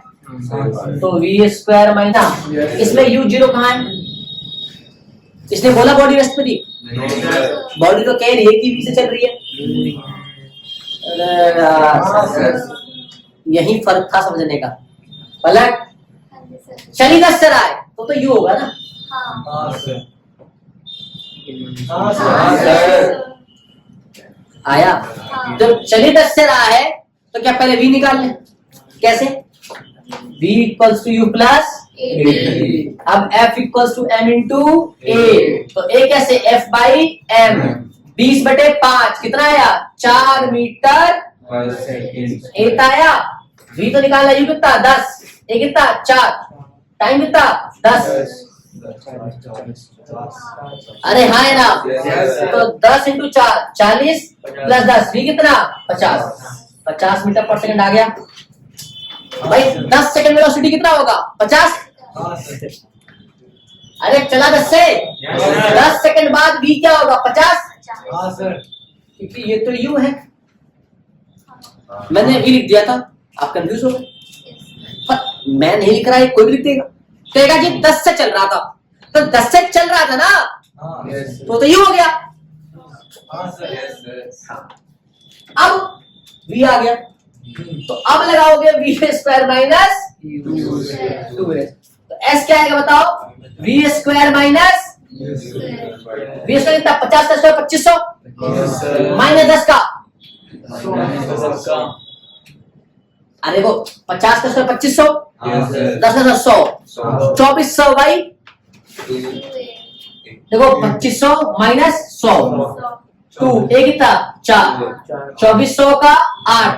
तो वी स्क्वायर माइनस, इसमें u जीरो कहाँ है, इसने बोला बॉडी रेस्ट पे थी, No, sir. बॉडी तो कह रही है कि v से चल रही है। अरे यार, यही फर्क था समझने का। पलट चली 10 से रहा है तो u होगा ना, हाँ सर हाँ, sir. आया। जब चली 10 से रहा है तो क्या पहले v निकाल लें, कैसे, v equals to U plus, अब f equals to m into A, तो a कैसे, f बाई m, 20/5 कितना आया, 4 मीटर Per second. एक आया। v तो निकाला, u कितना 10, a कितना 4, टाइम कितना 10, अरे हाँ है ना, Yes, sir. तो 10 इंटू 4 40 प्लस 10 v कितना 50 मीटर पर सेकंड आ गया। भाई 10 सेकंड वेलोसिटी कितना होगा, 50, अरे चला 10 से, 10 सेकंड बाद v क्या होगा 50, हाँ सर क्योंकि ये तो u है, मैंने v लिख दिया था, आप कंफ्यूज हो गए, पर मैं नहीं लिख रहा है, कोई भी लिख देगा, कहेगा जी 10 से चल रहा था, तो 10 से चल रहा था ना, Yes, sir. तो u हो गया। Yes, sir. अब v आ गया, तो अब लगाओगे v स्क्वायर माइनस 2s, तो s क्या आएगा बताओ, v square minus v square कितना, 50 का स्क्वायर 2500 Yes, sir. माइनस 10 का, सबका अरे वो 50 का स्क्वायर 2500, Yes, sir. 10 का 100, 2400 बाई, देखो 2500 माइनस 100, 2 एक कितना 4, 2400 का 8,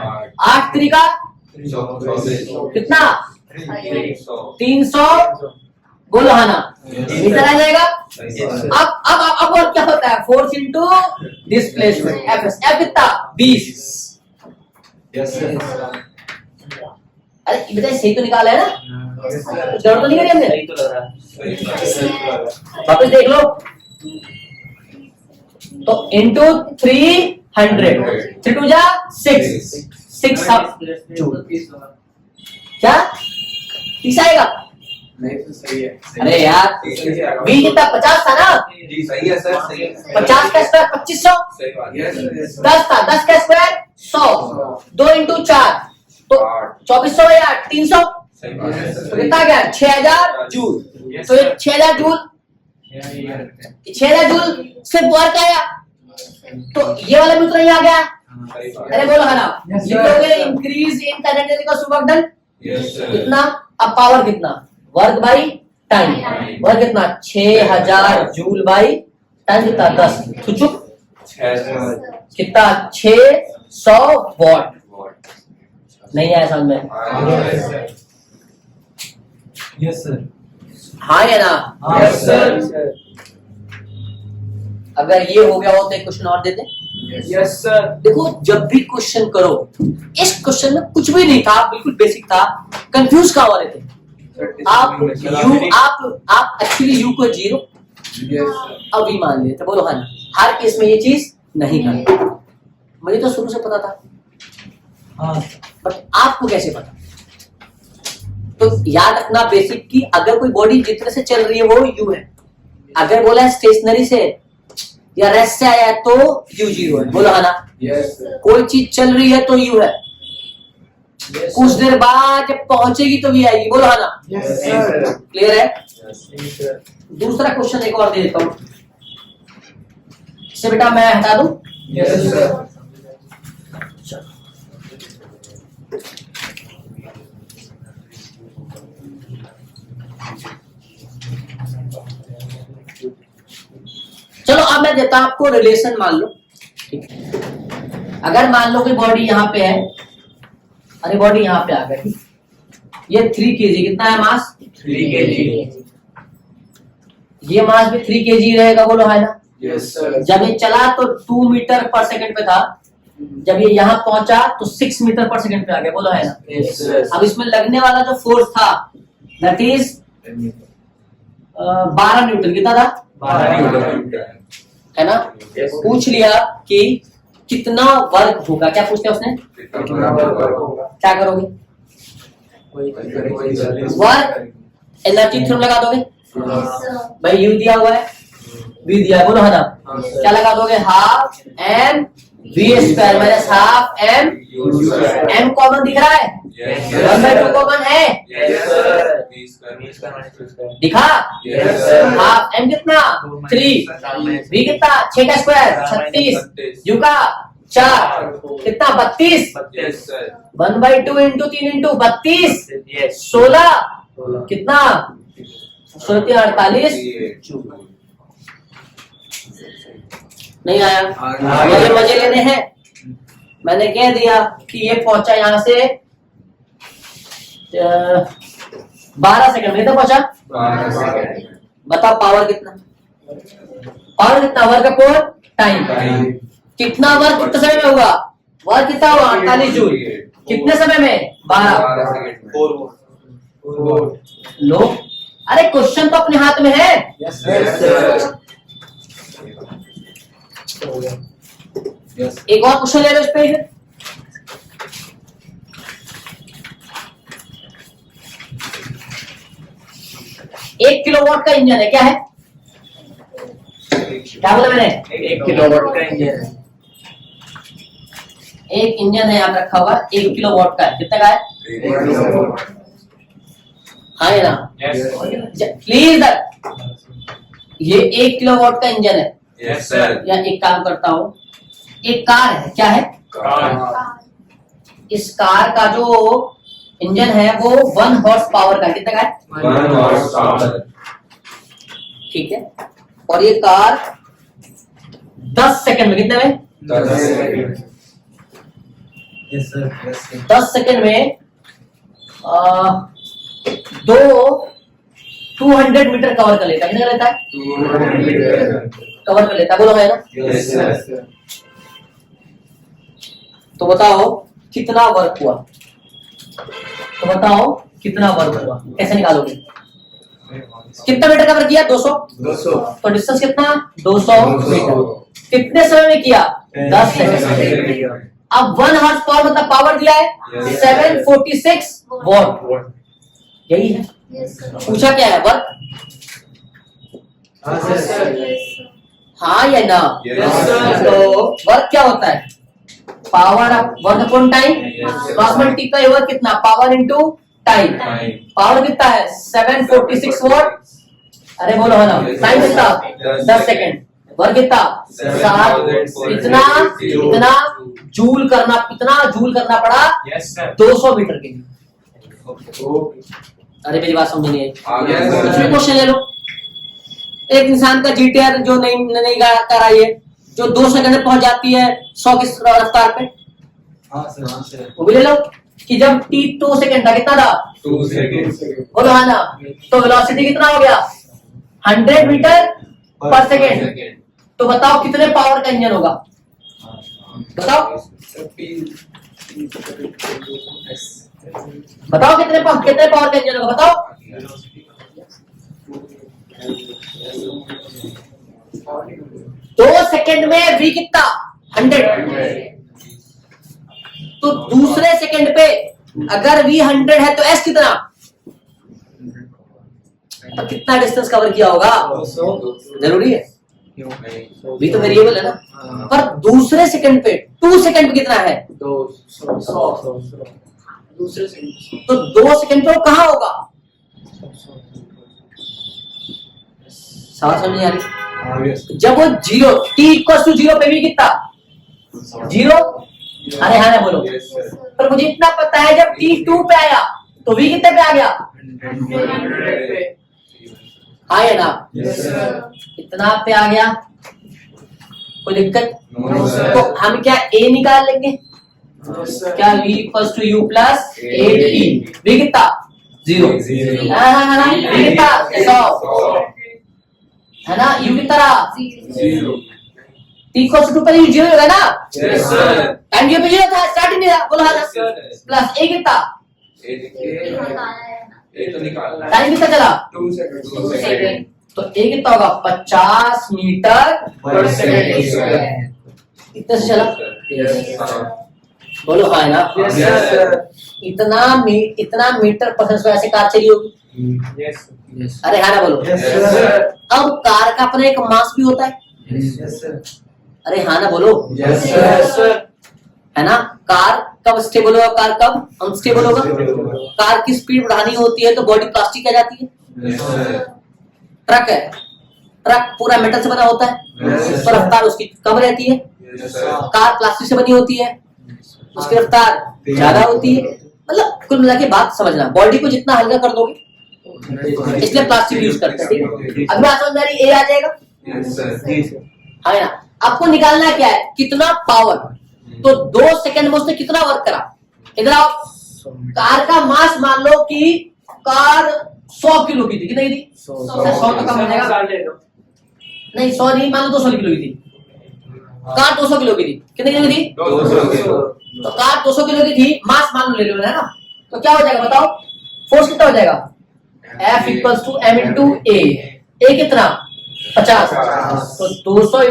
8 3 का कितना 300, बोलो है ना, मीटर आ जाएगा। अब और क्या होता है, फोर्स इंटू डिस्प्लेसमेंट, एफ कितना 20, Yes, sir. अरे बेटा सही तो निकाला है ना, Yes, sir. जरूरत तो नहीं करी हमने, सही तो लग रहा है वापस देख लो, तो इंटू 300, 3 2 जा 6 अब क्या 30 आएगा, नहीं तो सही है. अरे यार v कितना 50 था ना, जी सही है सर, सही है. 50 का स्क्वायर 2500, सही बात. Yes, sir. Yes, sir. 10 था, 10 का स्क्वायर 100, 2 इंटू 4 तो 2400 या 300, सही बात है तो सर. कितना गया 6000 जूल, Yes, तो ये sir. 6000 जूल, 6000 जूल सिर्फ वर्क आया, तो ये वाला भी तो नहीं आ गया, सही बात. अरे बोलो है ना, Yes, sir. लिखोगे इंक्रीज इन काइनेटिक का वर्क डन Yes, sir. कितना, अब पावर कितना, वर्क बाई टाइम, वर्क कितना 6000 जूल बाई टाइम कितना 10, तो चुप 600 कितना 600 वॉट, नहीं आया समझ में, Yes, sir. यस सर हाँ या ना। Yes, sir. अगर ये हो गया हो तो एक क्वेश्चन और देते, यस सर देखो जब भी क्वेश्चन करो, इस क्वेश्चन में कुछ भी नहीं था, बिल्कुल बेसिक था, कंफ्यूज कहाँ वाले थे आप, आप एक्चुअली यू को 0 Yes, sir. अब भी मान लिए थे, बोलो हाँ ना, हर केस में ये चीज नहीं करनी, मुझे तो शुरू से पता था, हाँ बट आपको कैसे पता, तो याद रखना बेसिक की अगर कोई बॉडी जितने से चल रही है वो यू है, अगर बोला है स्टेशनरी से या रेस्ट से आया है तो यू जीरो है। बोलो है ना, Yes, sir. कोई चीज चल रही है तो यू है, Yes, कुछ देर बाद जब पहुंचेगी तो भी आएगी। बोलो है ना, Yes, sir. क्लियर है। Yes, sir. दूसरा क्वेश्चन एक और दे देता हूं, इसे बेटा मैं हटा दूं। Yes, sir. चलो अब मैं देता हूं आपको रिलेशन। मान लो अगर मान लो कि बॉडी यहाँ पे है, अरे बॉडी यहाँ पे आ गई, ये 3 kg कितना है मास, 3 kg. ये मास भी 3 kg रहेगा। बोलो है ना, Yes, sir. जब ये चला तो 2 मीटर पर सेकंड पे था, जब ये यहाँ पहुंचा तो 6 मीटर पर सेकंड पे आ गया। बोलो है ना। Yes, sir. अब इसमें लगने वाला जो फोर्स था दैट इज 12 न्यूटन। कितना था, 12 Newton. है ना। Yes. पूछ लिया कि कितना वर्क होगा, क्या पूछते हैं उसने, कितना वर्क होगा? क्या करोगे, वर्क एनर्जी थ्योरम लगा दोगे। भाई यू दिया हुआ है, वी दिया है। बोलो है ना, क्या लगा दोगे, half M V square minus half M, M common दिख रहा है, Yes, 1/2 कॉमन है, Yes, sir. दिखा। Yes, sir. हाफ एम कितना 3, वी कितना 6 का स्क्वायर 36, यू का 4 कितना 32, Yes, sir. 1/2 into 3 into 32 Yes. 16 कितना 16 48। नहीं आया, मजे मजे लेने हैं। मैंने कह दिया कि ये पहुंचा यहाँ से 12 सेकंड में तो पहुंचा। 12 seconds. बताओ पावर कितना, पावर कितना, वर्क अपॉन टाइम। Time. कितना वर्क कितने समय में हुआ, वर्क कितना हुआ 48 जूल, कितने समय में 12। 12 seconds. 4. लो, अरे क्वेश्चन तो अपने हाथ में है। Yes, Yes, sir. Yes. एक और क्वेश्चन ले लो इस पे। 1 किलोवाट का इंजन है, क्या है, क्या बोला मैंने, 1 किलोवाट का इंजन है। एक इंजन है यहाँ रखा हुआ 1 किलोवाट का है। कितना का है, हाँ है ना, Yes. प्लीज। ये 1 किलोवाट का इंजन है। Yes, sir. या एक काम करता हूँ, एक कार है, क्या है, Car. इस कार का जो इंजन है वो 1 हॉर्स पावर का है। कितना का है, 1 horsepower. ठीक है। और ये कार 10 सेकंड में, कितने में, 10 seconds. Yes, sir. Yes, sir. 10 second में 200 मीटर कवर कर लेता है। कितना लेता है, 200 meters. कवर कर लेता है। बोलो है ना। Yes, sir. तो बताओ कितना वर्क हुआ, तो बताओ कितना वर्क हुआ, कैसे निकालोगे, कितना मीटर कवर किया 200, 200. तो डिस्टेंस कितना 200 मीटर, कितने समय में किया 10 सेकंड। अब 1 हॉर्स पावर मतलब पावर दिया है Yes. 746 वॉट, यही है। पूछा क्या है, वर्क, Yes, sir. हाँ या ना। Yes, sir. तो वर्क क्या होता है, power work upon time, Yes. Cross multiply work कितना, power into time. Time. Power कितना है 746 वॉट, अरे बोलो है ना, टाइम कितना 10 सेकंड, वर्क कितना 7, इतना इतना जूल करना, कितना जूल करना पड़ा Yes, sir. 200 मीटर के लिए। Okay. अरे मेरी बात समझ नहीं आई, आगे कुछ भी क्वेश्चन ले लो। एक इंसान का जीटीआर जो नहीं कराई है, जो 2 सेकंड में पहुंच जाती है 100 की रफ्तार पे, हाँ सर, हाँ सर। वो भी ले लो कि जब t 2 सेकंड था कितना था, 2 seconds. बोलो है ना, तो वेलोसिटी कितना हो गया 100 मीटर पर सेकंड। तो बताओ कितने पावर का इंजन होगा, बताओ बताओ कितने पावर का इंजन होगा, बताओ। 2 सेकंड में v कितना 100, तो दूसरे सेकंड पे अगर v 100 है तो s कितना तो कितना डिस्टेंस कवर किया होगा? जरूरी है, भी तो वेरिएबल है ना। पर दूसरे सेकंड पे 2 सेकंड पे कितना है? दूसरे से तो 2 सेकंड पे वो कहाँ होगा? समझ नहीं आ रही? जब वो 0 t=0 पे भी कितना 0? अरे हाँ ना बोलो। पर मुझे इतना पता है जब t2 पे आया तो v कितने पे आ गया? हाँ या ना? इतना पे आ गया, कोई दिक्कत? तो हम क्या a निकाल लेंगे? क्या v = u + 8e? v कितना? 0। हाँ v कितना? 100 है ना? u कितना रहा? t=2 पर u 0 होगा ना? टाइम पे 0 था, स्टार्ट ही नहीं था, बोलो हाँ ना? प्लस a कितना? टाइम कितना चला? 2 सेकंड। तो a कितना होगा? 50 मीटर/सेकंड। इतना से चला, बोलो हाँ ना? इतना मीटर/सेकंड ऐसे कार चली होगी। अरे हाँ ना बोलो। अब कार का अपना एक मास भी होता है। अरे हाँ ना बोलो। है ना? कार कब स्टेबल होगा, कार कब अनस्टेबल होगा? कार की स्पीड बढ़ानी होती है तो बॉडी प्लास्टिक आ जाती है। ट्रक है, ट्रक पूरा मेटल से बना होता है तो रफ्तार उसकी कम रहती है। कार प्लास्टिक से बनी होती है, उसकी रफ्तार ज्यादा होती है। मतलब कुल मिला के बात समझना, बॉडी को जितना हल्का कर दोगे इसलिए प्लास्टिक यूज करते हैं। अभी बात समझ आ रही? ए आ जाएगा है ना? आपको निकालना क्या है? कितना पावर। तो 2 सेकंड में उसने कितना वर्क करा? इधर आओ। कार का मास मान लो कि कार 100 किलो की थी, कितनी थी? 100 तो कम हो जाएगा, नहीं 100 नहीं, मान लो 200 किलो की थी। कार 200 किलो की थी, कितनी किलो की थी? 200 किलो। तो कार 200 किलो की थी, मास मान लो ले लो, है ना? तो क्या हो जाएगा बताओ? फोर्स कितना हो जाएगा? F = m × a। a कितना? 50। तो 200 ×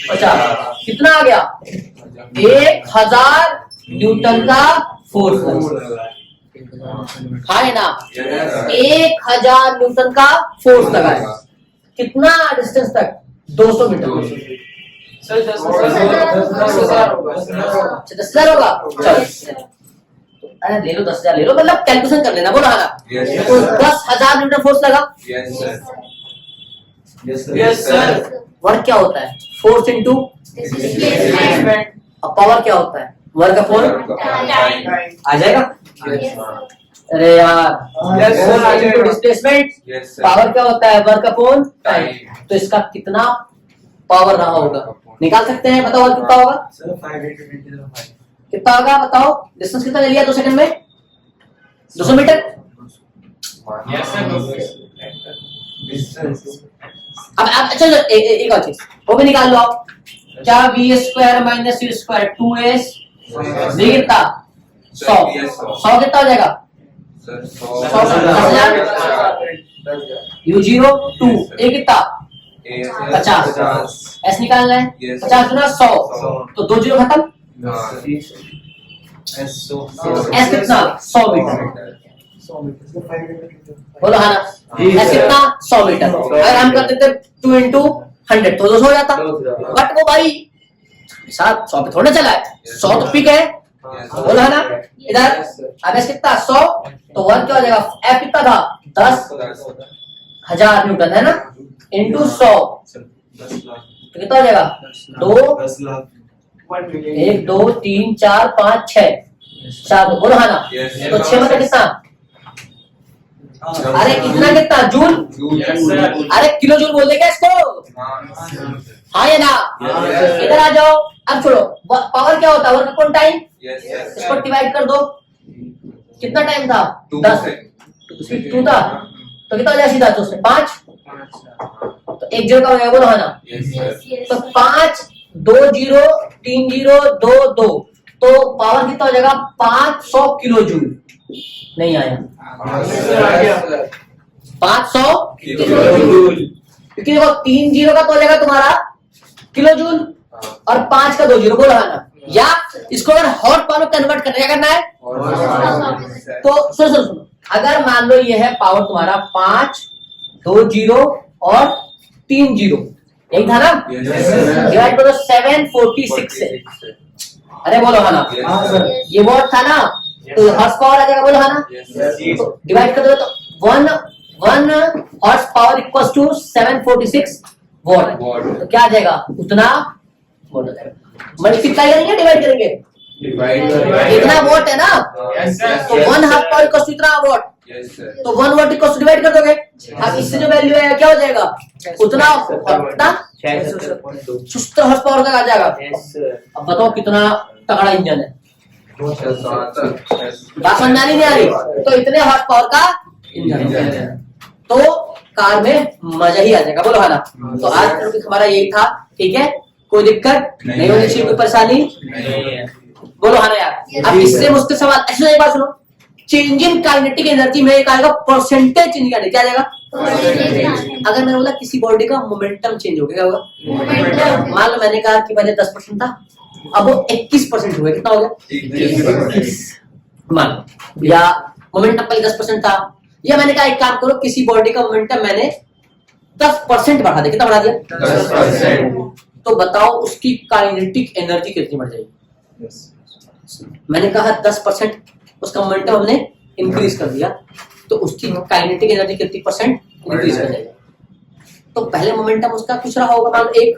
50 कितना आ गया? 1000 न्यूटन का फोर्स। हाँ है ना? 1000 न्यूटन का फोर्स लगा है। कितना डिस्टेंस तक? 200 मीटर। सर 10,000 होगा। 10,000 होगा। चलो अरे ले लो, 10,000 ले लो, मतलब कैलकुलेशन कर लेना, बोलो हाँ ना? तो 10,000 न्यूटन फोर्स लगा। Yes sir. वर्क क्या होता है? फोर्स इंटू पावर क्या होता है? वर्क अपॉन आ जाएगा। अरे यार Yes, sir, आ जाएगा। डिस्प्लेसमेंट। Yes, sir. पावर क्या होता है? Work upon time. Time। तो इसका कितना पावर रहा होगा निकाल सकते हैं? बताओ और कितना होगा? कितना होगा बताओ? डिस्टेंस कितना ले लिया 2 सेकंड में? 200 मीटर। अब अच्छा एक और चीज वो भी निकाल लो आप। क्या v² - u² 2s v कितना? 100। 100 कितना हो जाएगा? 10,000। u0 2 a कितना? 50। s निकालना है। Yes। 50 गुना 100 तो 2 जीरो खत्म। s कितना? 100 मीटर। बोलो हाँ ना? s कितना? 100 मीटर। अगर हम कर देते 2 × 100 तो 200 हो जाता। बट वो भाई साथ 100 पे थोड़ा चला है, 100 तो पिक है। बोलो है ना? इधर अब s कितना? 100 तो वर्क क्या हो जाएगा? f कितना था? 10,000 न्यूटन है ना? इंटू 100 तो कितना हो जाएगा? 1 2 3 4 5 6 7। बोलो हाँ ना? तो 6 मतलब कितना? अरे इतना कितना? जूल। अरे किलो जूल बोल दे क्या इसको? हाँ या ना? इधर आ जाओ। अब छोड़ो, पावर क्या होता है? Work upon time. इसको डिवाइड कर दो। कितना टाइम था? 10। 2 था तो कितना हो जाएगा सीधा? 2 से 5 तो 1 जीरो का हो जाएगा। बोलो हाँ ना? तो 5 2 0 3 0 2 2 तो पावर कितना हो जाएगा? 500 किलो जूल। नहीं आया? 500 किलो जूल। क्योंकि देखो 3 जीरो का तो हो जाएगा तुम्हारा किलो जूल और 5 का 2 जीरो। बोलो हाँ ना? या इसको अगर हॉट पावर कन्वर्ट करना क्या करना है? तो सुनो सुनो सुनो, अगर मान लो ये है पावर तुम्हारा 5 2 जीरो और 3 जीरो, यही था ना? Yes, sir. डिवाइड करो 746 से। अरे बोलो हाँ ना, हाँ सर। ये वॉट था ना, तो हॉर्स पावर आ जाएगा, बोलो हाँ ना। Yes. तो डिवाइड कर दो तो 1 horse power equals to 746 watt. Watt. तो क्या आ जाएगा, उतना वॉट आ जाएगा। मल्टीप्लाई करेंगे, डिवाइड करेंगे, Divide. इतना वॉट है ना, Yes, sir. तो 1 हॉर्स पावर इक्वल्स टू इतना वॉट, Yes, sir. तो 1 वॉट इक्वल्स डिवाइड कर दोगे। अब इससे जो वैल्यू है क्या हो जाएगा, उतना और उतना 76 हॉर्स पावर का आ जाएगा। अब बताओ कितना तगड़ा इंजन है, बात समझ नहीं आ रही? तो इतने हॉर्स पावर का इंजन है, तो कार में मजा ही आ जाएगा, बोलो है ना। तो आज का टॉपिक हमारा यही था, ठीक है, कोई दिक्कत नहीं होनी चाहिए, कोई परेशानी, बोलो है ना यार। अब इससे मुश्किल सवाल ऐसे एक बात सुनो, चेंज इन काइनेटिक एनर्जी में एक आएगा परसेंटेज चेंज, क्या आ जाएगा? अगर मैंने बोला किसी बॉडी का मोमेंटम चेंज हो गया, क्या होगा? मान लो मैंने कहा कि पहले 10% था, अब वो 21% हुआ, कितना हो गया? 21। मान लो, या मोमेंटम पहले 10% था, या मैंने कहा एक काम करो, किसी बॉडी का मोमेंटम मैंने 10% बढ़ा दिया, कितना बढ़ा दिया? 10%। तो बताओ उसकी काइनेटिक एनर्जी कितनी बढ़ जाएगी? मैंने कहा 10% उसका मोमेंटम हमने इंक्रीज कर दिया, तो उसकी काइनेटिक एनर्जी कितनी परसेंट इंक्रीज कर जाएगी? तो पहले मोमेंटम उसका कुछ रहा होगा, मान लो 1,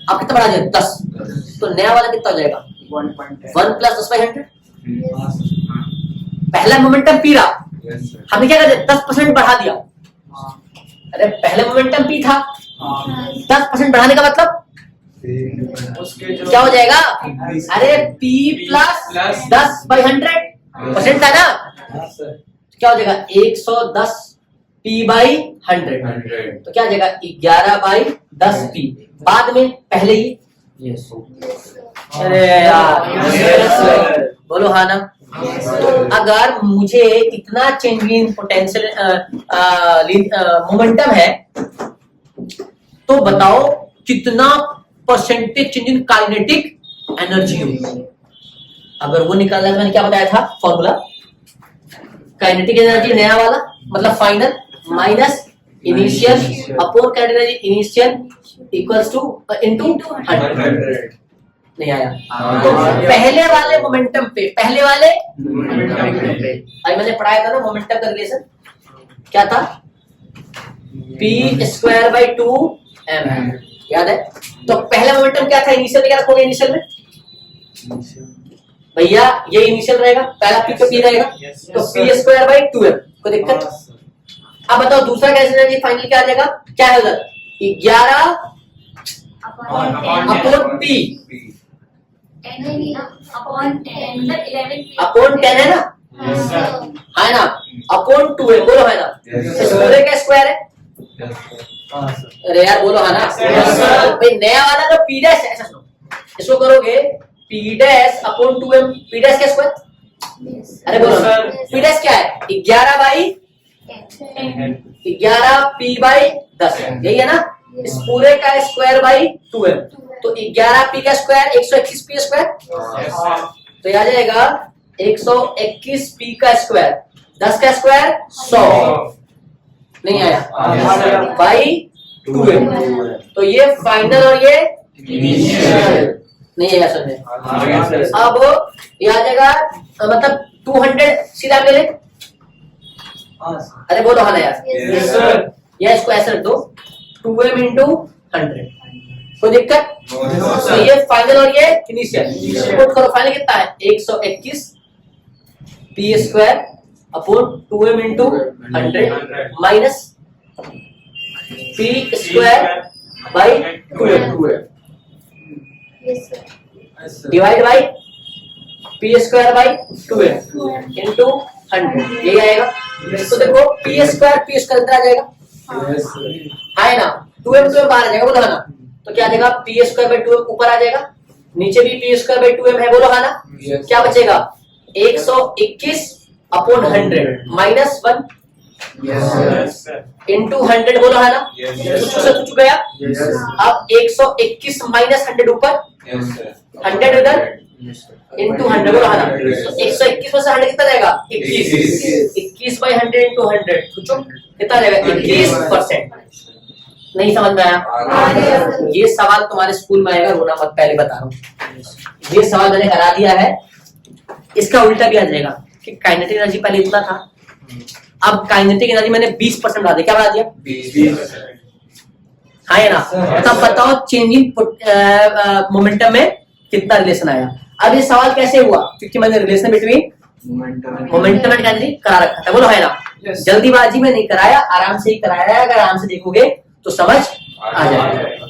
अब कितना बढ़ा दिया? 10, तो नया वाला कितना हो जाएगा? 1 प्लस 10/100। पहला मोमेंटम पी रहा, हमने क्या कर दिया? 10% बढ़ा दिया। अरे पहले मोमेंटम पी था, 10% बढ़ाने का मतलब उसके जो क्या हो जाएगा? अरे P प्लस 10/100 परसेंट था ना, क्या हो जाएगा? 110 P/100, तो क्या हो जाएगा? 11/10P। बाद में पहले ही, अरे यार बोलो हाँ ना। अगर मुझे इतना चेंज इन पोटेंशियल मोमेंटम है, तो बताओ कितना percentage change in kinetic energy होगी? अगर वो निकालना है तो मैंने क्या बताया था फॉर्मूला, काइनेटिक एनर्जी नया वाला मतलब final minus initial upon kinetic energy initial equals to into 100। नहीं आया? तो पहले वाले मोमेंटम पे, पहले वाले अभी मैंने पढ़ाया था ना मोमेंटम का रिलेशन, क्या था? p²/2m, याद है? तो पहला मोमेंटम क्या था? इनिशियल में क्या रखोगे? इनिशियल में भैया ये इनिशियल रहेगा, पहला पी तो पी रहेगा, तो p²/2m, कोई दिक्कत? अब बताओ दूसरा कैसे रहेगा? फाइनल क्या आ जाएगा? क्या होगा? 11 अपॉन p अपॉन 10 है ना, है ना, अपॉन 2 है, बोलो है ना। इस पूरे का स्क्वायर है, अरे यार बोलो है ना। भाई नया वाला जो p डैश है, ऐसा सुनो, इसको करोगे p dash upon 2m, p dash का स्क्वायर, अरे बोलो p डैश क्या है? 11 p/10, यही है ना। इस पूरे का स्क्वायर बाई 2m, तो 11p का स्क्वायर 121p स्क्वायर, तो यह आ जाएगा 121p का स्क्वायर, 10 का स्क्वायर 100, नहीं आया? बाई 2m, तो ये फाइनल और ये इनिशियल, नहीं आया समझे? अब ये आ जाएगा मतलब 200 सीधा मिले, अरे बोलो हाँ ना यार। या इसको ऐसे रख दो 2m × 100, कोई दिक्कत? तो ये फाइनल और ये इनिशियल, पुट करो, फाइनल कितना है? 121 p² upon 2m × 100 minus p²/2m divide by p²/2m into 100, यही आएगा। तो देखो p² अंदर आ जाएगा, है ना, 2m बाहर आ जाएगा, बोलो है ना। तो क्या आ जाएगा? p²/2m ऊपर आ जाएगा, नीचे भी p²/2m है, बोलो है ना। क्या बचेगा? 121 अपॉन 100 माइनस 1 इंटू 100, बोलो है ना। कुछ गया? अब 121 माइनस 100 ऊपर, 100 इधर इंटू 100, बोलो है ना। तो 121 में से 100 कितना जाएगा? 21, 21/100 100 into 100 सोचो कितना आ जाएगा 21%। नहीं समझ में आया? ये सवाल तुम्हारे स्कूल में आएगा, रोना मत, पहले बता रहा हूँ। ये सवाल मैंने करा दिया है, इसका उल्टा भी आ जाएगा कि काइनेटिक एनर्जी पहले इतना था, अब काइनेटिक एनर्जी मैंने 20% बढ़ा दिया। क्या बढ़ा दिया? हाँ है ना? तब बताओ चेंजिंग मोमेंटम में कितना रिलेशन आया। अब ये सवाल कैसे हुआ? क्योंकि मैंने relation between momentum and energy करा रखा था। बोलो है ना? जल्दीबाजी में नहीं कराया, आराम से ही कराया है। अगर आराम से देखोगे तो समझ आ जाएगा।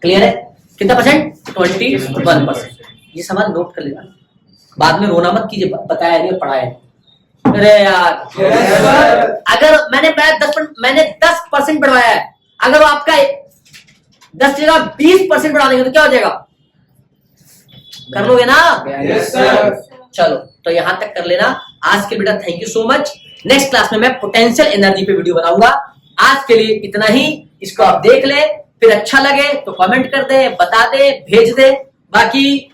क्लियर है? कितना परसेंट? 21%। ये सवाल नोट कर लेना, बाद में रोना मत कीजिए, बताया नहीं और पढ़ाया नहीं। अरे यार, अगर मैंने 10% बढ़वाया है, अगर वो आपका 10 जगह 20% बढ़ा देंगे तो क्या हो जाएगा? कर लोगे ना? Yes sir. चलो तो यहां तक कर लेना। आज के बेटा thank you so much. Next class में मैं पोटेंशियल एनर्जी पे वीडियो बनाऊंगा। आज के लिए इतना ही। इसको आप देख ले, फिर अच्छा लगे तो कमेंट कर दे, बता दे, भेज दे। बाकी